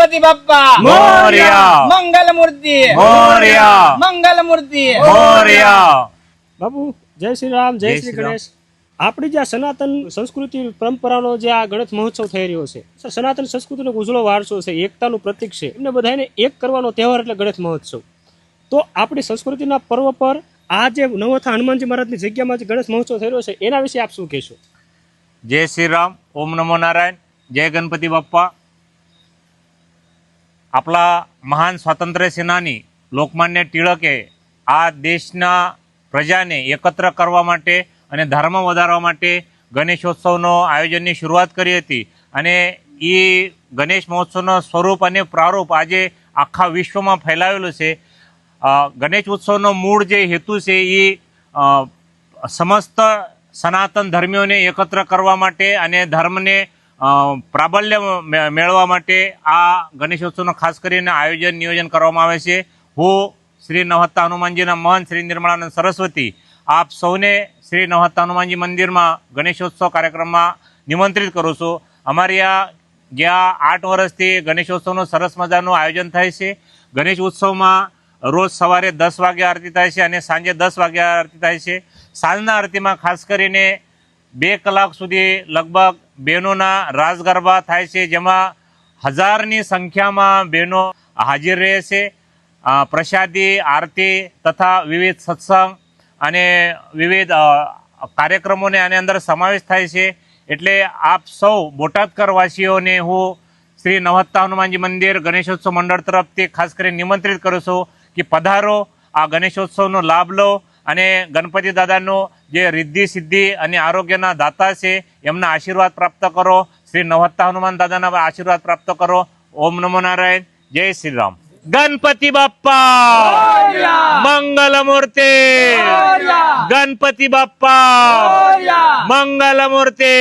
गणपति बाप्पा मोरया, मंगल मूर्ति मोरया, मंगल मूर्ति मोरया। બાબુ જય શ્રી રામ, જય જય શ્રી શ્રી રામ. ગણેશ. આપણી જે આ સનાતન સંસ્કૃતિ પરંપરાનો જે આ ગણેશ મહોત્સવ થઈ રહ્યો છે, સનાતન સંસ્કૃતિનો ઉજળો વારસો છે, એકતાનું પ્રતીક છે. એમને બધાને એક કરવાનો તહેવાર એટલે ગણેશ મહોત્સવ. તો આપણી સંસ્કૃતિના પર્વ પર આ જે નવોથા હનુમાનજી મહારાજની જગ્યામાં જે ગણેશ મહોત્સવ થઈ રહ્યો છે એના વિશે આપ શું કહેશો? જય શ્રી રામ, ઓમ નમો નારાયણ, જય ગણપતિ બાપ્પા. આપણા મહાન સ્વાતંત્ર્ય સેનાની લોકમાન્ય ટિળકે આ દેશના પ્રજાને એકત્ર કરવા માટે અને ધર્મ વધારવા માટે ગણેશોત્સવનો આયોજનની શરૂઆત કરી હતી. અને એ ગણેશ મહોત્સવનો સ્વરૂપ અને પ્રારૂપ આજે આખા વિશ્વમાં ફેલાવેલું છે. ગણેશ ઉત્સવનો મૂળ જે હેતુ છે એ સમસ્ત સનાતન ધર્મીઓને એકત્ર કરવા માટે અને ધર્મને પ્રાબલ્ય મેળવવા માટે આ ગણેશોત્સવનો ખાસ કરીને આયોજન નિયોજન કરવામાં આવે છે. હું શ્રી નવહત્તા હનુમાનજીના મહંત શ્રી નિર્મળાનંદ સરસ્વતી આપ સૌને શ્રી નવહત્તા હનુમાનજી મંદિરમાં ગણેશોત્સવ કાર્યક્રમમાં નિમંત્રિત કરું છું. અમારી આ જ્યાં 8 વર્ષથી ગણેશોત્સવનું સરસ મજાનું આયોજન થાય છે. ગણેશ ઉત્સવમાં રોજ સવારે 10 વાગે આરતી થાય છે અને સાંજે 10 વાગે આરતી થાય છે. સાંજના આરતીમાં ખાસ કરીને 2 કલાક સુધી લગભગ બહેનોના રાસ ગરબા થાય છે, જેમાં 1000ની સંખ્યામાં બહેનો હાજર રહે છે. પ્રસાદી, આરતી તથા વિવિધ સત્સંગ અને વિવિધ કાર્યક્રમોને આની અંદર સમાવેશ થાય છે. એટલે આપ સૌ બોટાદકર વાસીઓને હું શ્રી નવહત્તા હનુમાનજી મંદિર ગણેશોત્સવ મંડળ તરફથી ખાસ કરીને નિમંત્રિત કરું છું કે પધારો, આ ગણેશોત્સવનો લાભ લો અને ગણપતિ દાદાનો જે રિદ્ધિ સિદ્ધિ અને આરોગ્યના દાતા છે એમના આશીર્વાદ પ્રાપ્ત કરો. શ્રી નવહત્તા હનુમાન દાદાના આશીર્વાદ પ્રાપ્ત કરો. ઓમ નમો નારાયણ, જય શ્રી રામ. ગણપતિ બાપ્પા મંગલ મૂર્તિ, ગણપતિ બાપ્પા મંગલ મૂર્તિ.